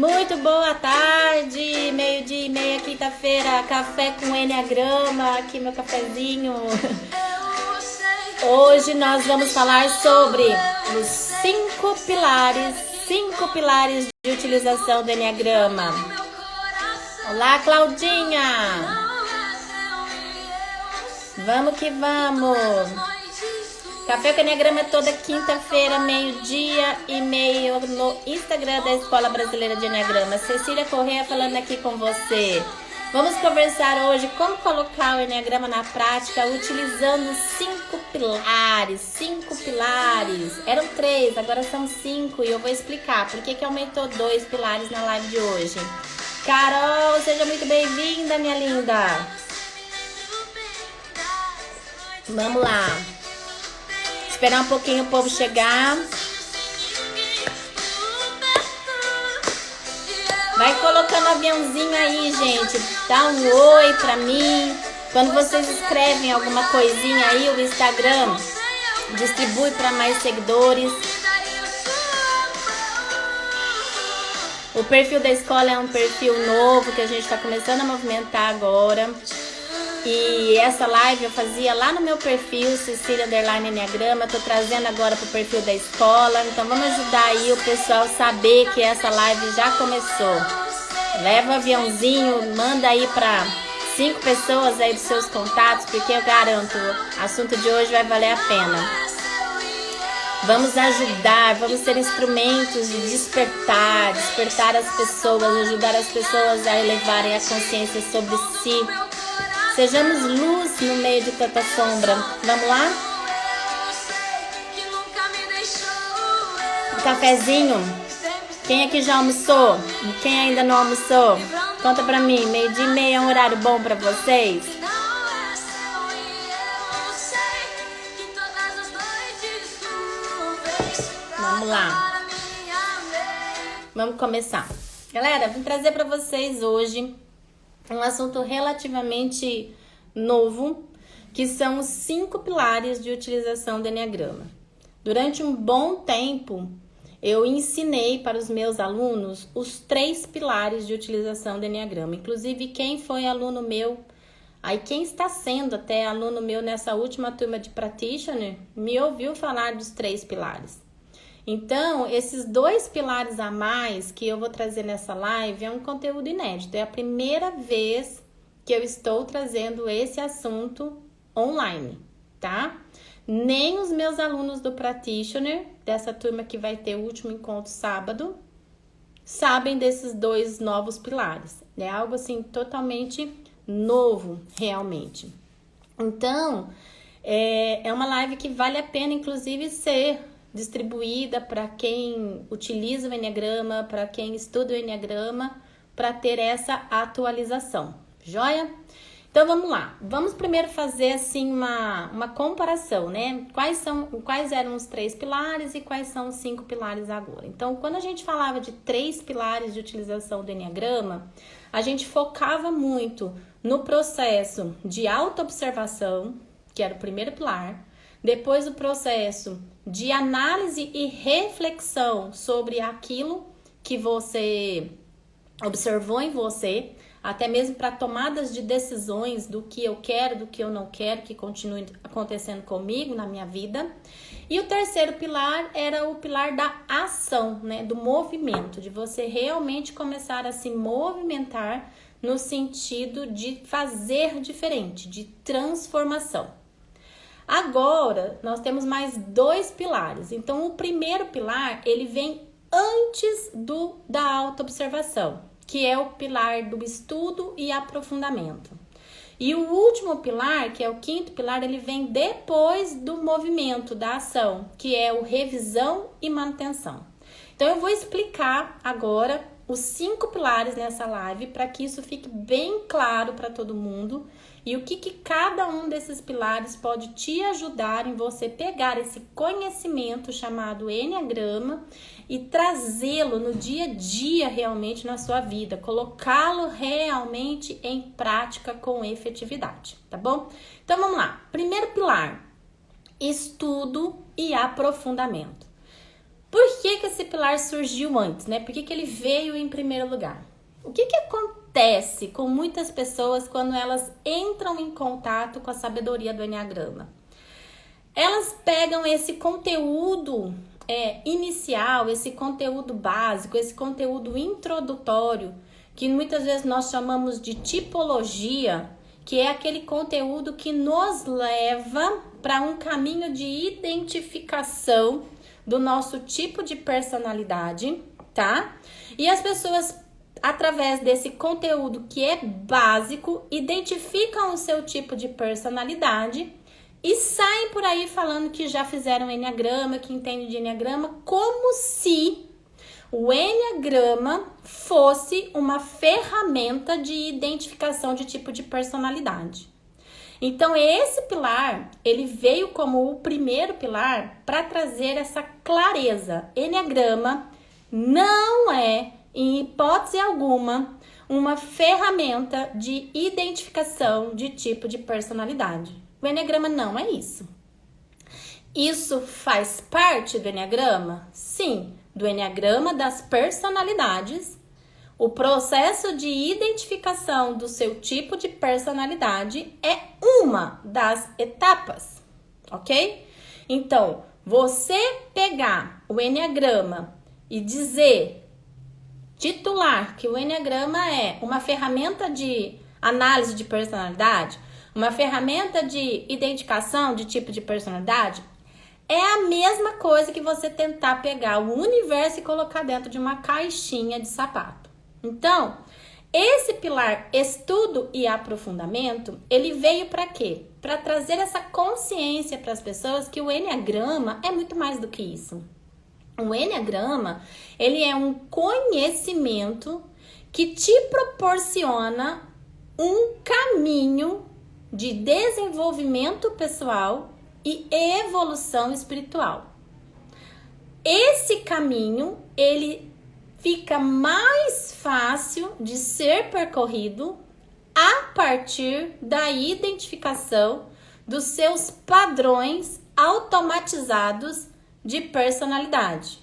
Muito boa tarde, meio-dia e meia, quinta-feira, café com Enneagrama, aqui meu cafezinho. Hoje nós vamos falar sobre os 5 pilares de utilização do Enneagrama. Olá, Claudinha! Vamos que vamos! Café com Enneagrama toda quinta-feira, meio-dia e meio, no Instagram da Escola Brasileira de Enneagrama. Cecília Corrêa falando aqui com você. Vamos conversar hoje como colocar o Enneagrama na prática utilizando 5 pilares. 5 pilares. Eram 3, agora são 5 e eu vou explicar por que aumentou 2 pilares na live de hoje. Carol, seja muito bem-vinda, minha linda. Vamos lá. Esperar um pouquinho o povo chegar. Vai colocando aviãozinho aí, gente. Dá um oi pra mim. Quando vocês escrevem alguma coisinha aí, o Instagram distribui para mais seguidores. O perfil da escola é um perfil novo que a gente está começando a movimentar agora. E essa live eu fazia lá no meu perfil, Cecília Enneagrama. Tô trazendo agora pro perfil da escola. Então vamos ajudar aí o pessoal saber que essa live já começou. Leva o aviãozinho, manda aí para 5 pessoas aí dos seus contatos, porque eu garanto, o assunto de hoje vai valer a pena. Vamos ajudar, vamos ser instrumentos de despertar as pessoas, ajudar as pessoas a elevarem a consciência sobre si. Sejamos luz no meio de tanta sombra. Vamos lá? Um cafezinho. Quem aqui já almoçou? Quem ainda não almoçou? Conta pra mim. Meio-dia e meia é um horário bom pra vocês? Vamos lá. Vamos começar. Galera, vim trazer pra vocês hoje um assunto relativamente novo, que são os 5 pilares de utilização do Enneagrama. Durante um bom tempo, eu ensinei para os meus alunos os 3 pilares de utilização do Enneagrama. Inclusive, quem foi aluno meu, aí quem está sendo até aluno meu nessa última turma de Practitioner, me ouviu falar dos 3 pilares. Então, esses 2 pilares a mais que eu vou trazer nessa live é um conteúdo inédito. É a primeira vez que eu estou trazendo esse assunto online, tá? Nem os meus alunos do Practitioner, dessa turma que vai ter o último encontro sábado, sabem desses 2 novos pilares. É algo assim totalmente novo, realmente. Então, é uma live que vale a pena, inclusive, ser distribuída para quem utiliza o Enneagrama, para quem estuda o Enneagrama, para ter essa atualização, joia? Então vamos lá, vamos primeiro fazer assim uma comparação, né? Quais eram os 3 pilares e quais são os 5 pilares agora? Então, quando a gente falava de 3 pilares de utilização do Enneagrama, a gente focava muito no processo de autoobservação, que era o primeiro pilar. Depois o processo de análise e reflexão sobre aquilo que você observou em você, até mesmo para tomadas de decisões do que eu quero, do que eu não quero que continue acontecendo comigo na minha vida. E o terceiro pilar era o pilar da ação, né, do movimento, de você realmente começar a se movimentar no sentido de fazer diferente, de transformação. Agora, nós temos mais 2 pilares. Então, o primeiro pilar, ele vem antes da autoobservação, que é o pilar do estudo e aprofundamento. E o último pilar, que é o 5º pilar, ele vem depois do movimento, da ação, que é o revisão e manutenção. Então, eu vou explicar agora os 5 pilares nessa live, para que isso fique bem claro para todo mundo. E o que cada um desses pilares pode te ajudar em você pegar esse conhecimento chamado Enneagrama e trazê-lo no dia a dia realmente na sua vida, colocá-lo realmente em prática com efetividade, tá bom? Então vamos lá. Primeiro pilar, estudo e aprofundamento. Por que esse pilar surgiu antes, né? Por que ele veio em primeiro lugar? O que acontece com muitas pessoas quando elas entram em contato com a sabedoria do Enneagrama? Elas pegam esse conteúdo inicial, esse conteúdo básico, esse conteúdo introdutório, que muitas vezes nós chamamos de tipologia, que é aquele conteúdo que nos leva para um caminho de identificação do nosso tipo de personalidade, tá? E as pessoas, através desse conteúdo que é básico, identificam o seu tipo de personalidade e saem por aí falando que já fizeram Enneagrama, que entendem de Enneagrama, como se o Enneagrama fosse uma ferramenta de identificação de tipo de personalidade. Então, esse pilar, ele veio como o primeiro pilar para trazer essa clareza. Enneagrama não é, em hipótese alguma, uma ferramenta de identificação de tipo de personalidade. O Enneagrama não é isso. Isso faz parte do Enneagrama? Sim, do Enneagrama das personalidades. O processo de identificação do seu tipo de personalidade é uma das etapas, ok? Então, você pegar o Enneagrama e titular que o Enneagrama é uma ferramenta de análise de personalidade, uma ferramenta de identificação de tipo de personalidade, é a mesma coisa que você tentar pegar o universo e colocar dentro de uma caixinha de sapato. Então, esse pilar estudo e aprofundamento, ele veio para quê? Para trazer essa consciência para as pessoas que o Enneagrama é muito mais do que isso. O Enneagrama, ele é um conhecimento que te proporciona um caminho de desenvolvimento pessoal e evolução espiritual. Esse caminho, ele fica mais fácil de ser percorrido a partir da identificação dos seus padrões automatizados de personalidade,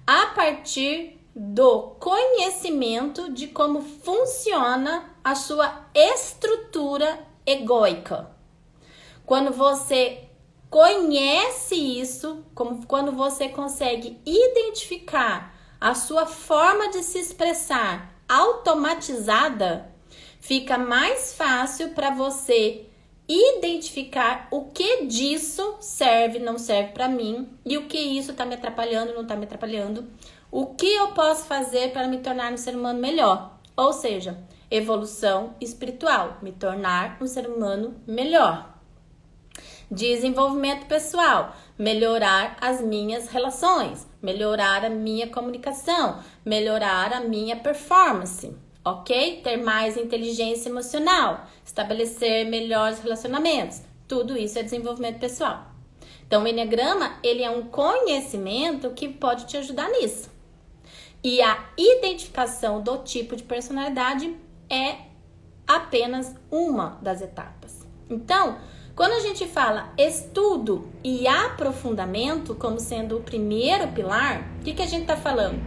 a partir do conhecimento de como funciona a sua estrutura egóica. Quando você conhece isso, quando você consegue identificar a sua forma de se expressar automatizada, fica mais fácil para você identificar o que disso serve, não serve para mim, e o que isso está me atrapalhando, não está me atrapalhando, o que eu posso fazer para me tornar um ser humano melhor, ou seja, evolução espiritual, me tornar um ser humano melhor. Desenvolvimento pessoal, melhorar as minhas relações, melhorar a minha comunicação, melhorar a minha performance, ok? Ter mais inteligência emocional, estabelecer melhores relacionamentos, tudo isso é desenvolvimento pessoal. Então, o Enneagrama, ele é um conhecimento que pode te ajudar nisso. E a identificação do tipo de personalidade é apenas uma das etapas. Então, quando a gente fala estudo e aprofundamento como sendo o primeiro pilar, o que a gente está falando?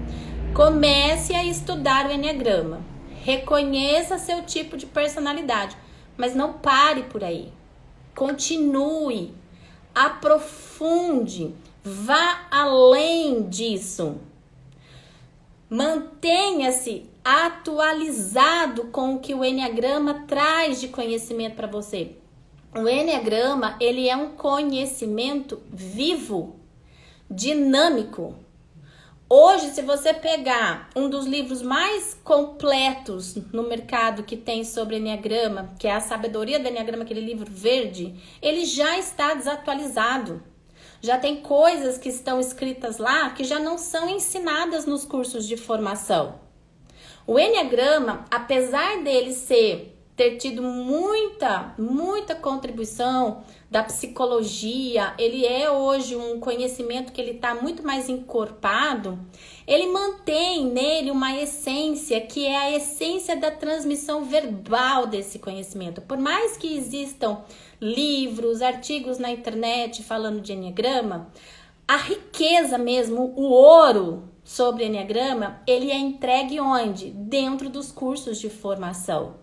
Comece a estudar o Enneagrama, reconheça seu tipo de personalidade, mas não pare por aí. Continue, aprofunde, vá além disso. Mantenha-se atualizado com o que o Enneagrama traz de conhecimento para você. O Enneagrama, ele é um conhecimento vivo, dinâmico. Hoje, se você pegar um dos livros mais completos no mercado que tem sobre Enneagrama, que é a Sabedoria do Enneagrama, aquele livro verde, ele já está desatualizado. Já tem coisas que estão escritas lá que já não são ensinadas nos cursos de formação. O Enneagrama, apesar dele ter tido muita contribuição da psicologia, ele é hoje um conhecimento que ele está muito mais encorpado, ele mantém nele uma essência que é a essência da transmissão verbal desse conhecimento. Por mais que existam livros, artigos na internet falando de Enneagrama, a riqueza mesmo, o ouro sobre Enneagrama, ele é entregue onde? Dentro dos cursos de formação,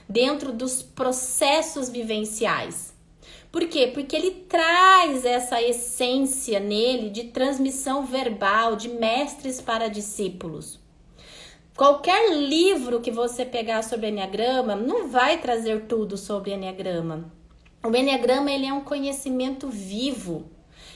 dentro dos processos vivenciais. Por quê? Porque ele traz essa essência nele de transmissão verbal, de mestres para discípulos. Qualquer livro que você pegar sobre Enneagrama não vai trazer tudo sobre Enneagrama. O Enneagrama, ele é um conhecimento vivo.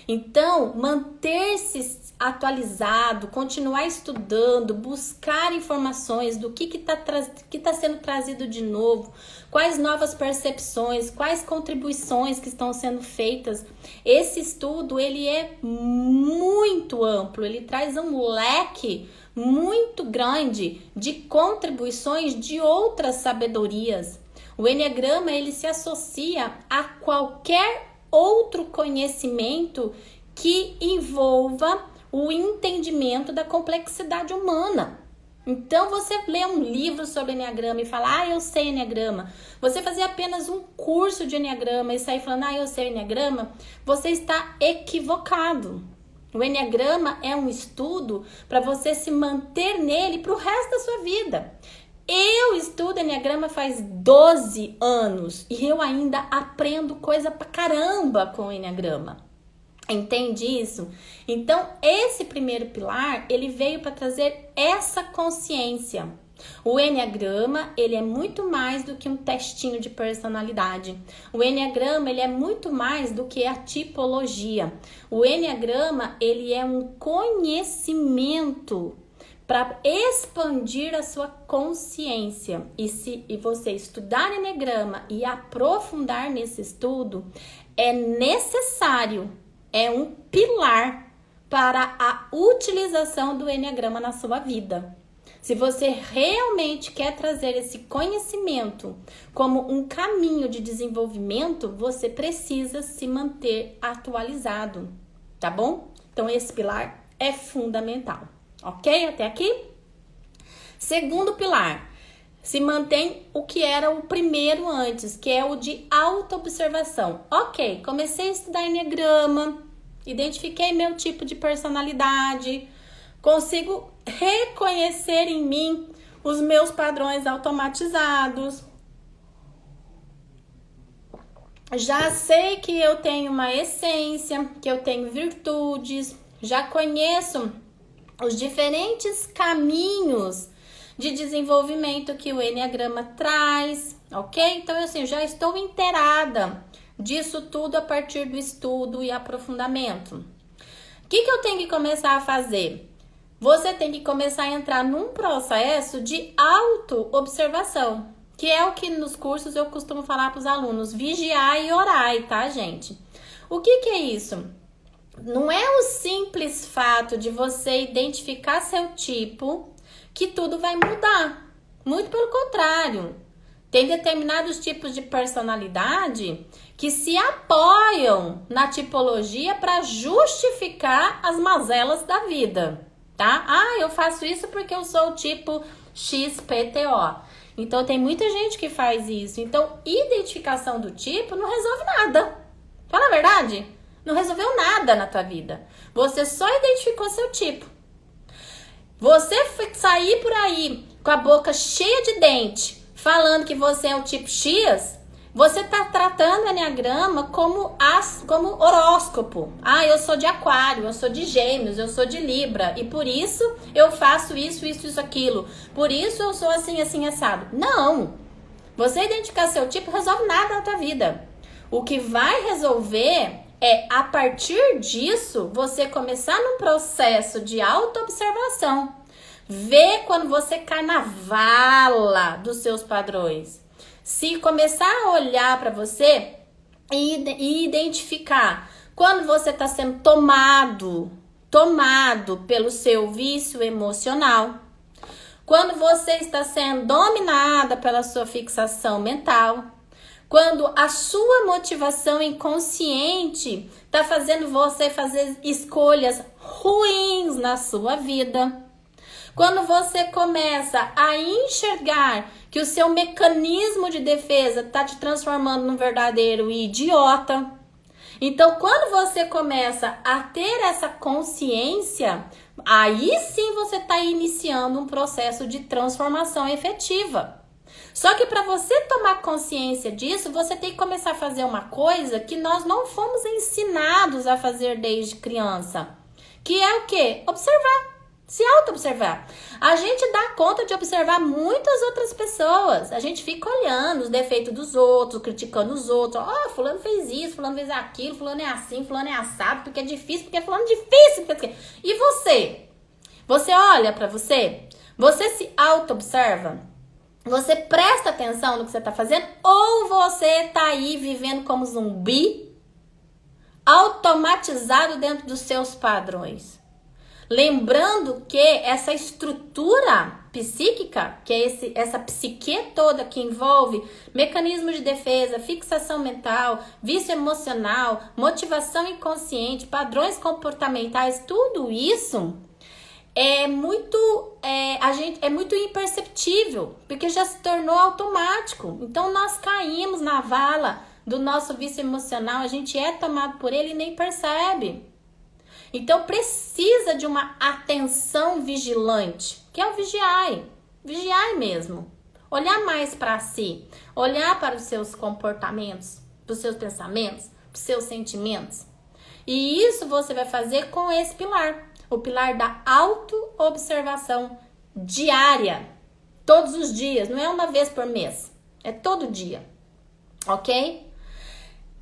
Então, manter-se atualizado, continuar estudando, buscar informações do que está sendo trazido de novo, quais novas percepções, quais contribuições que estão sendo feitas. Esse estudo, ele é muito amplo, ele traz um leque muito grande de contribuições de outras sabedorias. O Enneagrama, ele se associa a qualquer outro conhecimento que envolva o entendimento da complexidade humana. Então, você lê um livro sobre Enneagrama e fala, eu sei Enneagrama. Você fazer apenas um curso de Enneagrama e sair falando, eu sei Enneagrama, você está equivocado. O Enneagrama é um estudo para você se manter nele para o resto da sua vida. Eu estudo Enneagrama faz 12 anos e eu ainda aprendo coisa pra caramba com o Enneagrama. Entende isso? Então, esse primeiro pilar, ele veio para trazer essa consciência. O Enneagrama, ele é muito mais do que um testinho de personalidade. O Enneagrama, ele é muito mais do que a tipologia. O Enneagrama, ele é um conhecimento para expandir a sua consciência. E você estudar Enneagrama e aprofundar nesse estudo, é necessário, é um pilar para a utilização do Enneagrama na sua vida. Se você realmente quer trazer esse conhecimento como um caminho de desenvolvimento, você precisa se manter atualizado, tá bom? Então, esse pilar é fundamental. Ok? Até aqui? Segundo pilar, se mantém o que era o primeiro antes, que é o de autoobservação. Ok, comecei a estudar Enneagrama, identifiquei meu tipo de personalidade, consigo reconhecer em mim os meus padrões automatizados. Já sei que eu tenho uma essência, que eu tenho virtudes, já conheço os diferentes caminhos de desenvolvimento que o Enneagrama traz, ok? Então, assim, já estou inteirada disso tudo a partir do estudo e aprofundamento. O que eu tenho que começar a fazer? Você tem que começar a entrar num processo de auto-observação, que é o que nos cursos eu costumo falar para os alunos, vigiar e orar, tá, gente? O que é isso? Não é o simples fato de você identificar seu tipo que tudo vai mudar. Muito pelo contrário. Tem determinados tipos de personalidade que se apoiam na tipologia para justificar as mazelas da vida, tá? Eu faço isso porque eu sou o tipo XPTO. Então, tem muita gente que faz isso. Então, identificação do tipo não resolve nada. Fala a verdade. Não resolveu nada na tua vida. Você só identificou seu tipo. Você sair por aí com a boca cheia de dente, falando que você é o tipo X, você tá tratando o Enneagrama como horóscopo. Eu sou de Aquário, eu sou de Gêmeos, eu sou de Libra. E por isso eu faço isso, aquilo. Por isso eu sou assim, assim, assado. Não! Você identificar seu tipo não resolve nada na tua vida. O que vai resolver é, a partir disso, você começar num processo de autoobservação. Ver quando você cai na vala dos seus padrões. Se começar a olhar para você e identificar quando você está sendo tomado pelo seu vício emocional. Quando você está sendo dominada pela sua fixação mental. Quando a sua motivação inconsciente está fazendo você fazer escolhas ruins na sua vida. Quando você começa a enxergar que o seu mecanismo de defesa está te transformando num verdadeiro idiota. Então, quando você começa a ter essa consciência, aí sim você está iniciando um processo de transformação efetiva. Só que para você tomar consciência disso, você tem que começar a fazer uma coisa que nós não fomos ensinados a fazer desde criança. Que é o quê? Observar. Se auto-observar. A gente dá conta de observar muitas outras pessoas. A gente fica olhando os defeitos dos outros, criticando os outros. Ó, fulano fez isso, fulano fez aquilo, fulano é assim, fulano é assado, porque é difícil, porque é fulano difícil. Porque... E você? Você olha pra você? Você se auto-observa? Você presta atenção no que você tá fazendo? Ou você tá aí vivendo como zumbi, automatizado dentro dos seus padrões? Lembrando que essa estrutura psíquica, que é essa psique toda que envolve mecanismo de defesa, fixação mental, vício emocional, motivação inconsciente, padrões comportamentais, tudo isso é muito imperceptível, porque já se tornou automático. Então nós caímos na vala do nosso vício emocional, a gente é tomado por ele e nem percebe. Então precisa de uma atenção vigilante, que é o vigiai. Vigiai mesmo. Olhar mais para si, olhar para os seus comportamentos, para os seus pensamentos, para os seus sentimentos. E isso você vai fazer com esse pilar, o pilar da auto-observação diária, todos os dias, não é uma vez por mês, é todo dia, ok?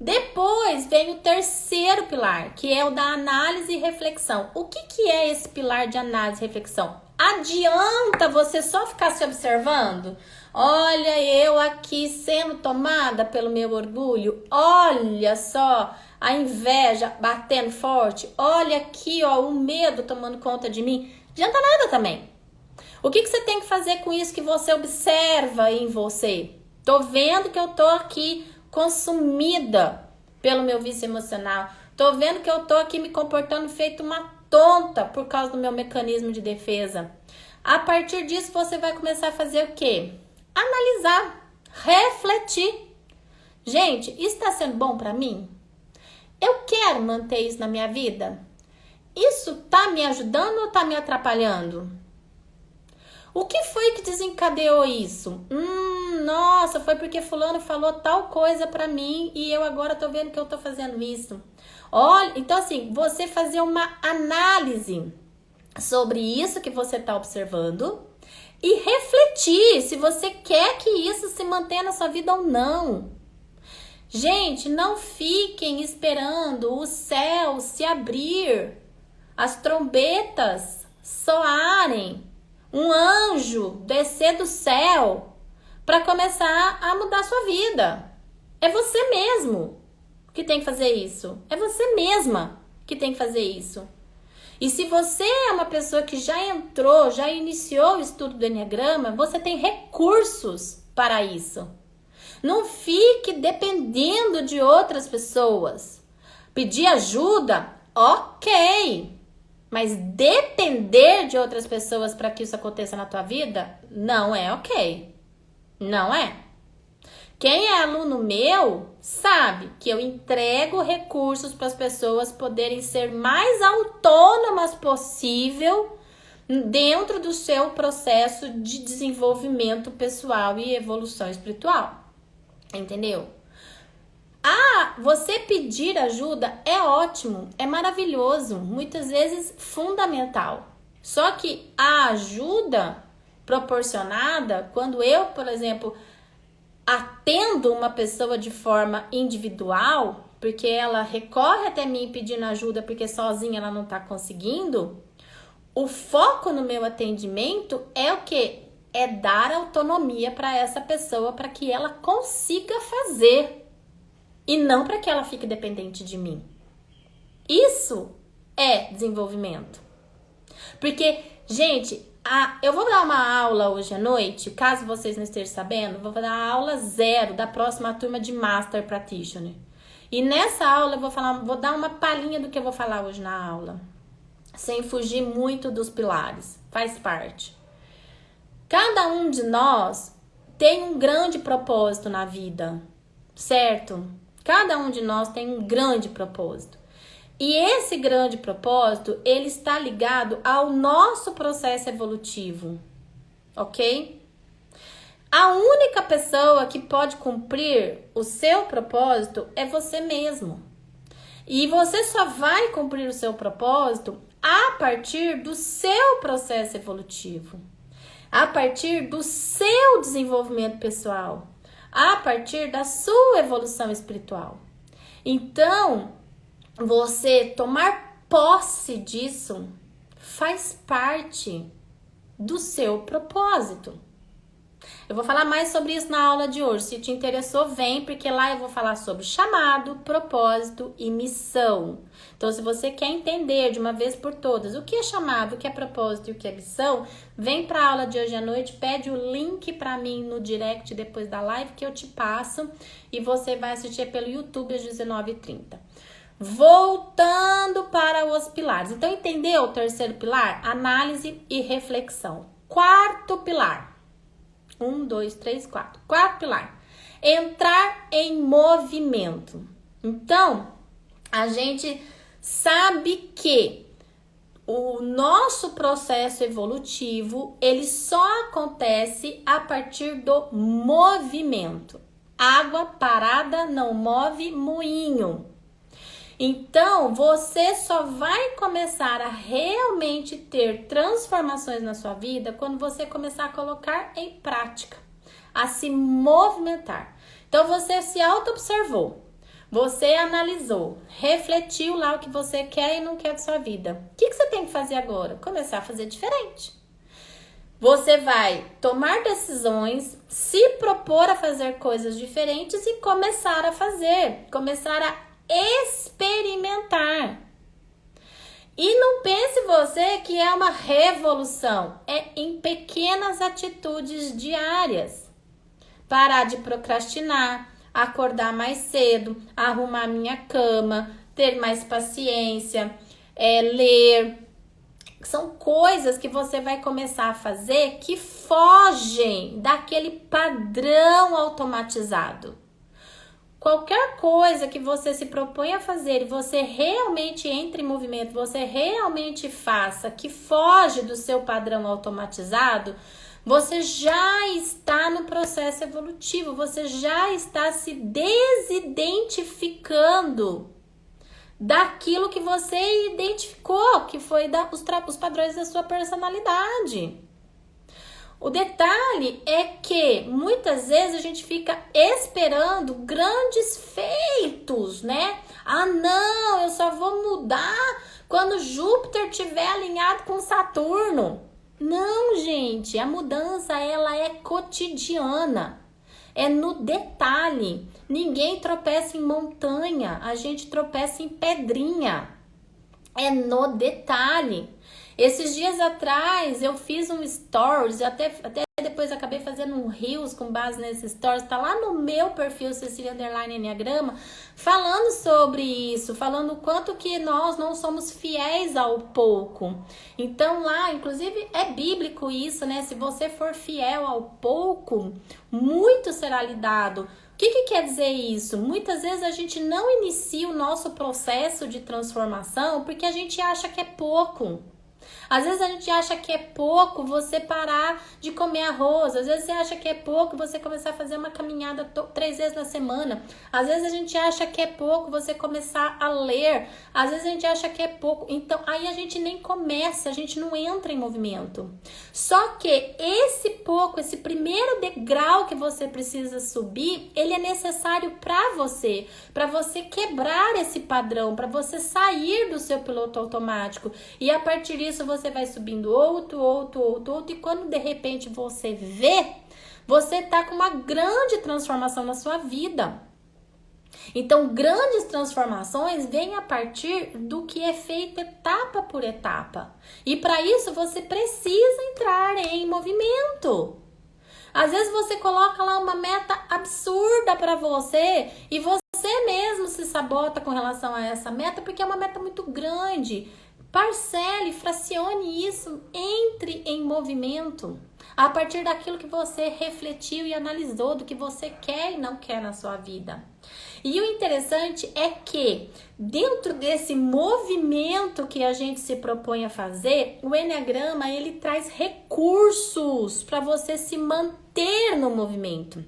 Depois vem o terceiro pilar, que é o da análise e reflexão. O que é esse pilar de análise e reflexão? Adianta você só ficar se observando? Olha, eu aqui sendo tomada pelo meu orgulho. Olha só a inveja batendo forte. Olha aqui, ó, o medo tomando conta de mim. Não adianta nada também. O que você tem que fazer com isso que você observa em você? Tô vendo que eu tô aqui consumida pelo meu vício emocional. Tô vendo que eu tô aqui me comportando feito uma tonta por causa do meu mecanismo de defesa. A partir disso, você vai começar a fazer o quê? Analisar, refletir. Gente, isso está sendo bom para mim? Eu quero manter isso na minha vida? Isso tá me ajudando ou tá me atrapalhando? O que foi que desencadeou isso? Nossa, foi porque fulano falou tal coisa pra mim e eu agora tô vendo que eu tô fazendo isso. Olha, então assim, você fazer uma análise sobre isso que você tá observando e refletir se você quer que isso se mantenha na sua vida ou não. Gente, não fiquem esperando o céu se abrir, as trombetas soarem, um anjo descer do céu para começar a mudar a sua vida. É você mesmo que tem que fazer isso. É você mesma que tem que fazer isso. E se você é uma pessoa que já entrou, já iniciou o estudo do Enneagrama, você tem recursos para isso. Não fique dependendo de outras pessoas. Pedir ajuda, ok. Mas depender de outras pessoas para que isso aconteça na tua vida, não é ok. Não é. Quem é aluno meu sabe que eu entrego recursos para as pessoas poderem ser mais autônomas possível dentro do seu processo de desenvolvimento pessoal e evolução espiritual. Entendeu? Você pedir ajuda é ótimo, é maravilhoso, muitas vezes fundamental. Só que a ajuda proporcionada, quando eu, por exemplo, atendo uma pessoa de forma individual, porque ela recorre até mim pedindo ajuda porque sozinha ela não está conseguindo, o foco no meu atendimento é o quê? É dar autonomia para essa pessoa para que ela consiga fazer. E não para que ela fique dependente de mim. Isso é desenvolvimento. Porque, gente, eu vou dar uma aula hoje à noite, caso vocês não estejam sabendo, vou dar a aula 0 da próxima turma de Master Practitioner. E nessa aula eu vou dar uma palhinha do que eu vou falar hoje na aula. Sem fugir muito dos pilares. Faz parte. Cada um de nós tem um grande propósito na vida, certo? Cada um de nós tem um grande propósito. E esse grande propósito, ele está ligado ao nosso processo evolutivo, ok? A única pessoa que pode cumprir o seu propósito é você mesmo. E você só vai cumprir o seu propósito a partir do seu processo evolutivo, a partir do seu desenvolvimento pessoal, a partir da sua evolução espiritual. Então, você tomar posse disso faz parte do seu propósito. Eu vou falar mais sobre isso na aula de hoje. Se te interessou, vem, porque lá eu vou falar sobre chamado, propósito e missão. Então, se você quer entender de uma vez por todas o que é chamado, o que é propósito e o que é missão, vem para a aula de hoje à noite, pede o link para mim no direct depois da live que eu te passo e você vai assistir pelo YouTube às 19h30. Voltando para os pilares. Então, entendeu o terceiro pilar? Análise e reflexão. Quarto pilar. 1, 2, 3, 4. Quarto pilar. Entrar em movimento. Então, a gente sabe que o nosso processo evolutivo, ele só acontece a partir do movimento. Água parada não move moinho. Então, você só vai começar a realmente ter transformações na sua vida quando você começar a colocar em prática, a se movimentar. Então, você se auto-observou, você analisou, refletiu lá o que você quer e não quer da sua vida. O que você tem que fazer agora? Começar a fazer diferente. Você vai tomar decisões, se propor a fazer coisas diferentes e começar a fazer, começar a experimentar. E não pense você que é uma revolução, é em pequenas atitudes diárias. Parar de procrastinar, acordar mais cedo, arrumar minha cama, ter mais paciência, ler. São coisas que você vai começar a fazer que fogem daquele padrão automatizado. Qualquer coisa que você se propõe a fazer e você realmente entre em movimento, você realmente faça, que foge do seu padrão automatizado, você já está no processo evolutivo, você já está se desidentificando daquilo que você identificou, que foi os padrões da sua personalidade. O detalhe é que muitas vezes a gente fica esperando grandes feitos, né? Ah, não, eu só vou mudar quando Júpiter estiver alinhado com Saturno. Não, gente, a mudança ela é cotidiana, é no detalhe. Ninguém tropeça em montanha, a gente tropeça em pedrinha. É no detalhe. Esses dias atrás eu fiz um stories, até depois acabei fazendo um reels com base nesses stories, tá lá no meu perfil Cecília _Enneagrama, falando sobre isso, falando o quanto que nós não somos fiéis ao pouco. Então lá, inclusive é bíblico isso, né? Se você for fiel ao pouco, muito será lhe dado. O que quer dizer isso? Muitas vezes a gente não inicia o nosso processo de transformação porque a gente acha que é pouco. Às vezes a gente acha que é pouco você parar de comer arroz. Às vezes você acha que é pouco você começar a fazer uma caminhada 3 vezes na semana. Às vezes a gente acha que é pouco você começar a ler. Às vezes a gente acha que é pouco. Então aí a gente nem começa, a gente não entra em movimento. Só que esse pouco, esse primeiro degrau que você precisa subir, ele é necessário para você quebrar esse padrão, para você sair do seu piloto automático. E a partir disso você vai subindo outro, e quando de repente você vê, você tá com uma grande transformação na sua vida. Então, grandes transformações vêm a partir do que é feito etapa por etapa. E para isso você precisa entrar em movimento. Às vezes você coloca lá uma meta absurda para você e você mesmo se sabota com relação a essa meta porque é uma meta muito grande. Parcele, fracione isso, entre em movimento a partir daquilo que você refletiu e analisou, do que você quer e não quer na sua vida. E o interessante é que dentro desse movimento que a gente se propõe a fazer, o Enneagrama ele traz recursos para você se manter no movimento.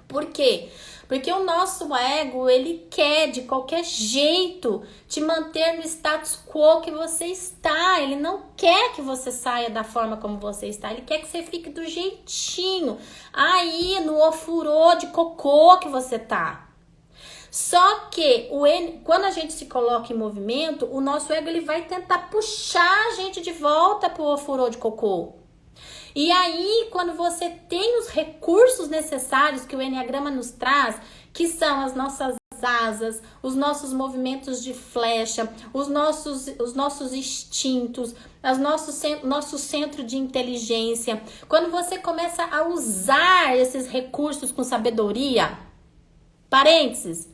Por quê? Porque o nosso ego, ele quer de qualquer jeito te manter no status quo que você está. Ele não quer que você saia da forma como você está. Ele quer que você fique do jeitinho, aí no ofurô de cocô que você tá. Só que quando a gente se coloca em movimento, o nosso ego ele vai tentar puxar a gente de volta pro ofurô de cocô. E aí, quando você tem os recursos necessários que o Enneagrama nos traz, que são as nossas asas, os nossos movimentos de flecha, os nossos instintos, nosso centro de inteligência, quando você começa a usar esses recursos com sabedoria, parênteses,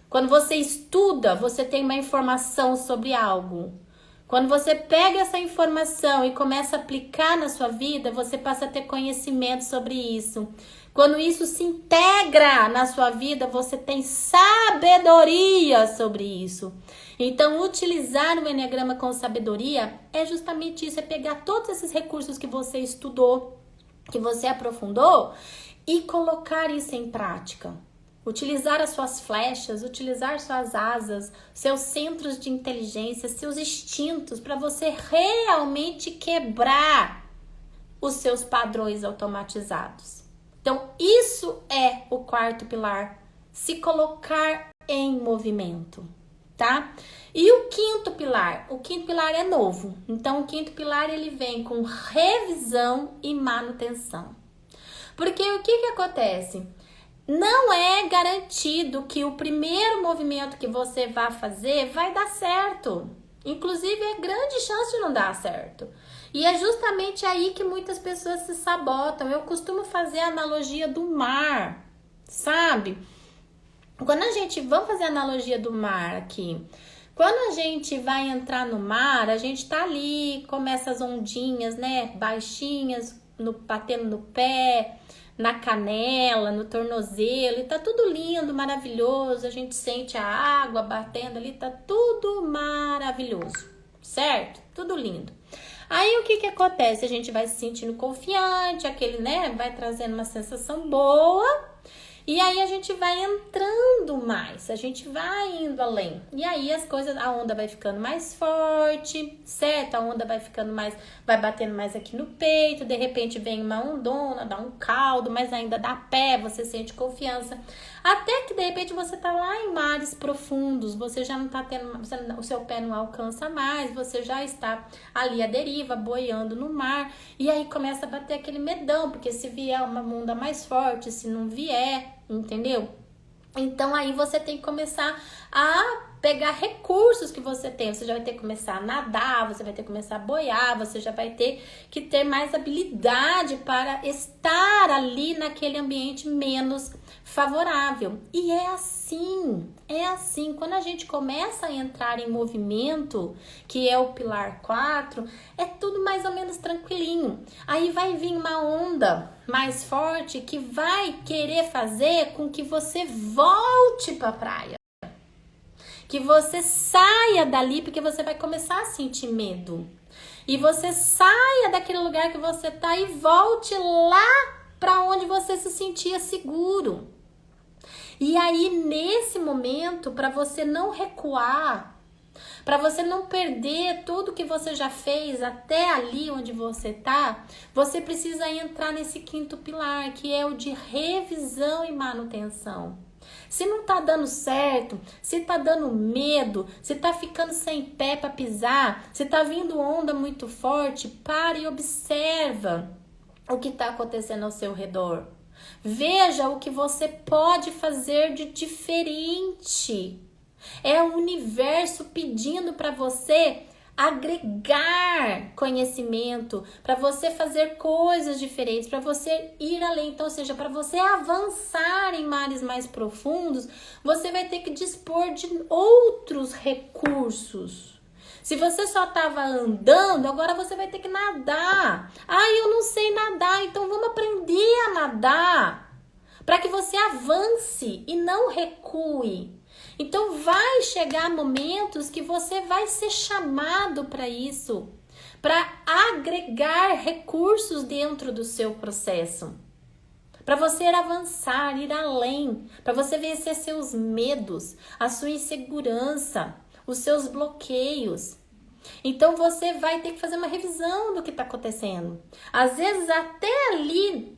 quando você estuda, você tem uma informação sobre algo. Quando você pega essa informação e começa a aplicar na sua vida, você passa a ter conhecimento sobre isso. Quando isso se integra na sua vida, você tem sabedoria sobre isso. Então, utilizar o Enneagrama com sabedoria é justamente isso, é pegar todos esses recursos que você estudou, que você aprofundou e colocar isso em prática. Utilizar as suas flechas, utilizar suas asas, seus centros de inteligência, seus instintos para você realmente quebrar os seus padrões automatizados. Então, isso é o quarto pilar, se colocar em movimento, tá? E o quinto pilar? O quinto pilar é novo. Então, o quinto pilar ele vem com revisão e manutenção. Porque o que acontece? Não é garantido que o primeiro movimento que você vai fazer vai dar certo. Inclusive, é grande chance de não dar certo. E é justamente aí que muitas pessoas se sabotam. Eu costumo fazer a analogia do mar, sabe? Vamos fazer a analogia do mar aqui. Quando a gente vai entrar no mar, a gente tá ali, começa as ondinhas, né? Baixinhas, batendo no pé, na canela, no tornozelo, e tá tudo lindo, maravilhoso, a gente sente a água batendo ali, tá tudo maravilhoso, certo? Tudo lindo. Aí o que acontece? A gente vai se sentindo confiante, aquele, né, vai trazendo uma sensação boa, e aí a gente vai entrando mais, a gente vai indo além. E aí a onda vai ficando mais forte, certo? A onda vai ficando mais, vai batendo mais aqui no peito, de repente vem uma ondona, dá um caldo, mas ainda dá pé, você sente confiança. Até que de repente você tá lá em mares profundos, você já não tá tendo, o seu pé não alcança mais, você já está ali à deriva, boiando no mar, e aí começa a bater aquele medão, porque se vier uma onda mais forte, se não vier, entendeu? Então aí você tem que começar a pegar recursos que você tem. Você já vai ter que começar a nadar, você vai ter que começar a boiar, você já vai ter que ter mais habilidade para estar ali naquele ambiente menos favorável. E é assim. Quando a gente começa a entrar em movimento, que é o pilar 4, é tudo mais ou menos tranquilinho. Aí vai vir uma onda mais forte que vai querer fazer com que você volte para a praia. Que você saia dali, porque você vai começar a sentir medo. E você saia daquele lugar que você tá e volte lá para onde você se sentia seguro. E aí, nesse momento, para você não recuar, para você não perder tudo que você já fez até ali onde você tá, você precisa entrar nesse quinto pilar, que é o de revisão e manutenção. Se não tá dando certo, se tá dando medo, se tá ficando sem pé para pisar, se tá vindo onda muito forte, para e observa o que tá acontecendo ao seu redor. Veja o que você pode fazer de diferente. É o universo pedindo para você agregar conhecimento, para você fazer coisas diferentes, para você ir além. Então, ou seja, para você avançar em mares mais profundos, você vai ter que dispor de outros recursos. Se você só estava andando, agora você vai ter que nadar. Ah, eu não sei nadar, então vamos aprender a nadar. para que você avance e não recue. Então vai chegar momentos que você vai ser chamado para isso, para agregar recursos dentro do seu processo, para você avançar, ir além, para você vencer seus medos, a sua insegurança, os seus bloqueios. Então você vai ter que fazer uma revisão do que está acontecendo. Às vezes até ali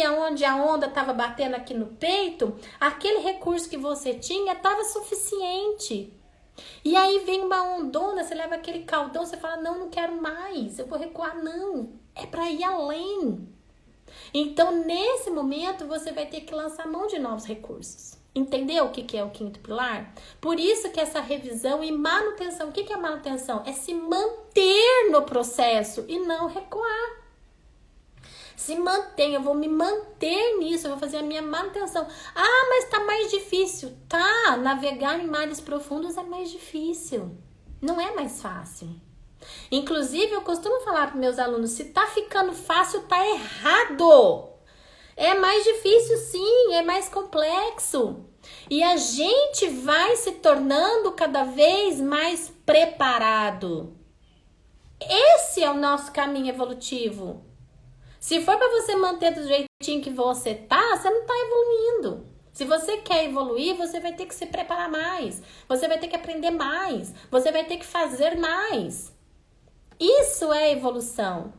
onde a onda estava batendo aqui no peito, aquele recurso que você tinha estava suficiente. E aí vem uma ondona, você leva aquele caldão, você fala, não quero mais, eu vou recuar. Não, é para ir além. Então, nesse momento, você vai ter que lançar mão de novos recursos. Entendeu o que é o quinto pilar? Por isso que essa revisão e manutenção, o que é manutenção? É se manter no processo e não recuar. Se mantém, eu vou me manter nisso, eu vou fazer a minha manutenção. Ah, mas tá mais difícil. Tá, navegar em mares profundos é mais difícil. Não é mais fácil. Inclusive, eu costumo falar para meus alunos, se tá ficando fácil, tá errado. É mais difícil sim, é mais complexo. E a gente vai se tornando cada vez mais preparado. Esse é o nosso caminho evolutivo. Se for para você manter do jeitinho que você tá, você não tá evoluindo. Se você quer evoluir, você vai ter que se preparar mais. Você vai ter que aprender mais. Você vai ter que fazer mais. Isso é evolução.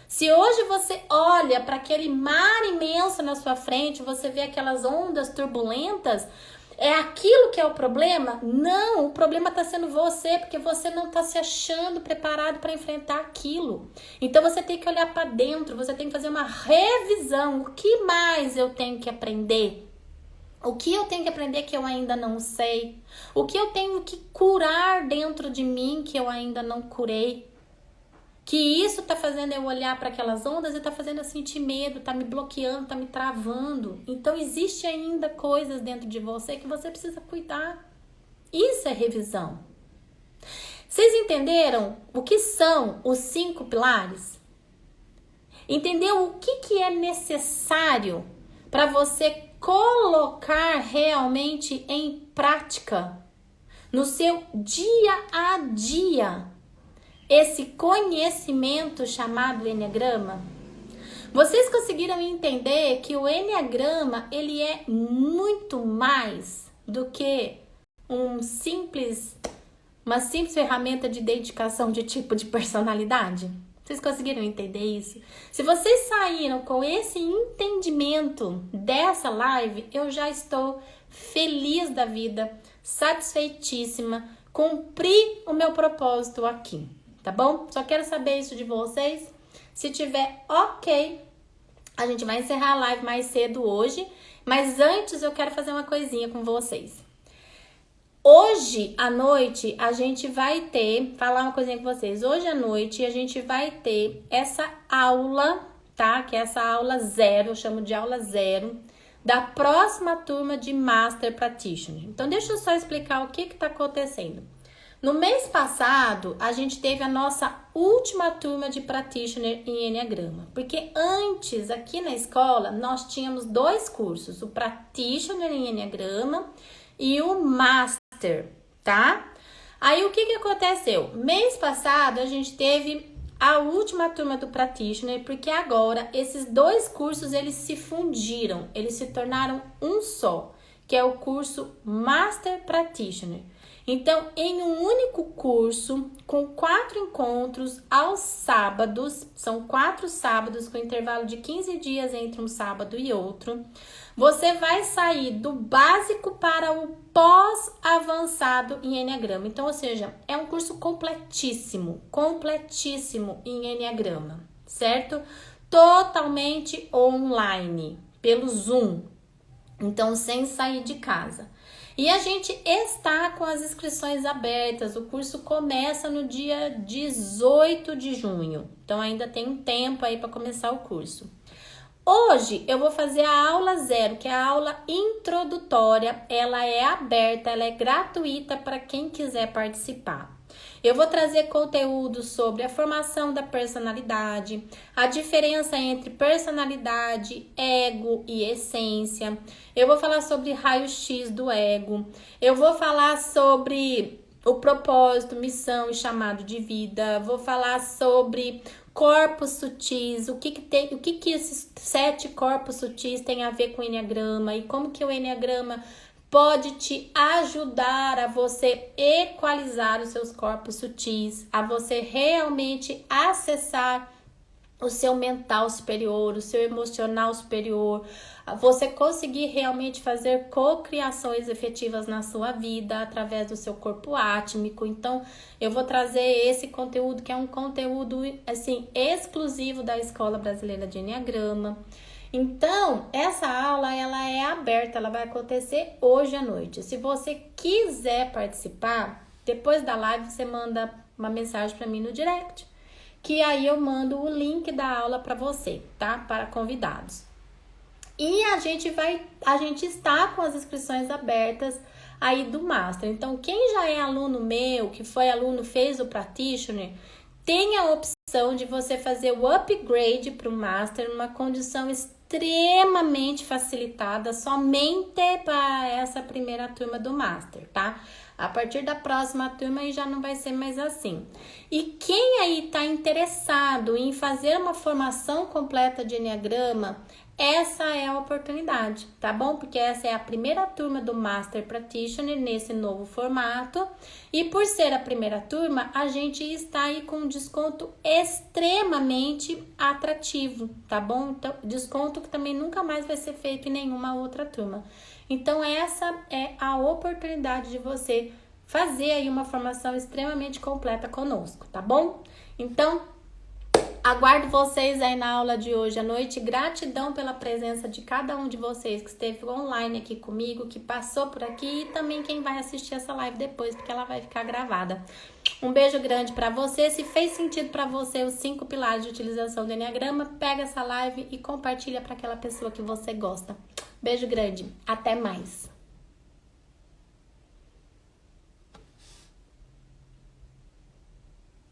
Se hoje você olha para aquele mar imenso na sua frente, você vê aquelas ondas turbulentas, é aquilo que é o problema? Não, o problema está sendo você, porque você não está se achando preparado para enfrentar aquilo. Então você tem que olhar para dentro, você tem que fazer uma revisão. O que mais eu tenho que aprender? O que eu tenho que aprender que eu ainda não sei? O que eu tenho que curar dentro de mim que eu ainda não curei? Que isso tá fazendo eu olhar para aquelas ondas e tá fazendo eu sentir medo, tá me bloqueando, tá me travando. Então existe ainda coisas dentro de você que você precisa cuidar. Isso é revisão. Vocês entenderam o que são os 5 pilares? Entendeu o que é necessário para você colocar realmente em prática no seu dia a dia? Esse conhecimento chamado Enneagrama? Vocês conseguiram entender que o Enneagrama, ele é muito mais do que uma simples ferramenta de identificação de tipo de personalidade? Vocês conseguiram entender isso? Se vocês saíram com esse entendimento dessa live, eu já estou feliz da vida, satisfeitíssima, cumpri o meu propósito aqui. Tá bom? Só quero saber isso de vocês. Se tiver ok, a gente vai encerrar a live mais cedo hoje. Mas antes eu quero fazer uma coisinha com vocês. Hoje à noite a gente vai falar uma coisinha com vocês. Hoje à noite a gente vai ter essa aula, tá? Que é essa aula 0, eu chamo de aula 0, da próxima turma de Master Practitioner. Então deixa eu só explicar o que tá acontecendo. No mês passado, a gente teve a nossa última turma de Practitioner em Enneagrama. Porque antes, aqui na escola, nós tínhamos 2 cursos. O Practitioner em Enneagrama e o Master, tá? Aí, o que aconteceu? Mês passado, a gente teve a última turma do Practitioner, porque agora, esses 2 cursos, eles se fundiram. Eles se tornaram um só, que é o curso Master Practitioner. Então, em um único curso, com 4 encontros aos sábados, são 4 sábados com intervalo de 15 dias entre um sábado e outro, você vai sair do básico para o pós-avançado em Enneagrama. Então, ou seja, é um curso completíssimo em Enneagrama, certo? Totalmente online, pelo Zoom. Então, sem sair de casa. E a gente está com as inscrições abertas. O curso começa no dia 18 de junho. Então, ainda tem um tempo aí para começar o curso. Hoje, eu vou fazer a aula 0, que é a aula introdutória. Ela é aberta, ela é gratuita para quem quiser participar. Eu vou trazer conteúdo sobre a formação da personalidade, a diferença entre personalidade, ego e essência. Eu vou falar sobre raio-x do ego. Eu vou falar sobre o propósito, missão e chamado de vida. Vou falar sobre corpos sutis, o que esses 7 corpos sutis têm a ver com o Enneagrama e como que o Enneagrama pode te ajudar a você equalizar os seus corpos sutis, a você realmente acessar o seu mental superior, o seu emocional superior, você conseguir realmente fazer cocriações efetivas na sua vida através do seu corpo átmico. Então, eu vou trazer esse conteúdo que é um conteúdo assim exclusivo da Escola Brasileira de Enneagrama. Então, essa aula ela é aberta, ela vai acontecer hoje à noite. Se você quiser participar, depois da live você manda uma mensagem para mim no direct, que aí eu mando o link da aula para você, tá? Para convidados. E a gente está com as inscrições abertas aí do Master. Então, quem já é aluno meu, que foi aluno, fez o Practitioner, tem a opção de você fazer o upgrade para o Master numa condição extremamente facilitada, somente para essa primeira turma do Master, tá? A partir da próxima turma aí já não vai ser mais assim. E quem aí está interessado em fazer uma formação completa de Enneagrama, essa é a oportunidade, tá bom? Porque essa é a primeira turma do Master Practitioner nesse novo formato. E por ser a primeira turma, a gente está aí com um desconto extremamente atrativo, tá bom? Então, desconto que também nunca mais vai ser feito em nenhuma outra turma. Então, essa é a oportunidade de você fazer aí uma formação extremamente completa conosco, tá bom? Então, aguardo vocês aí na aula de hoje à noite. Gratidão pela presença de cada um de vocês que esteve online aqui comigo, que passou por aqui e também quem vai assistir essa live depois, porque ela vai ficar gravada. Um beijo grande para você. Se fez sentido para você os 5 pilares de utilização do Enneagrama, pega essa live e compartilha para aquela pessoa que você gosta. Beijo grande. Até mais.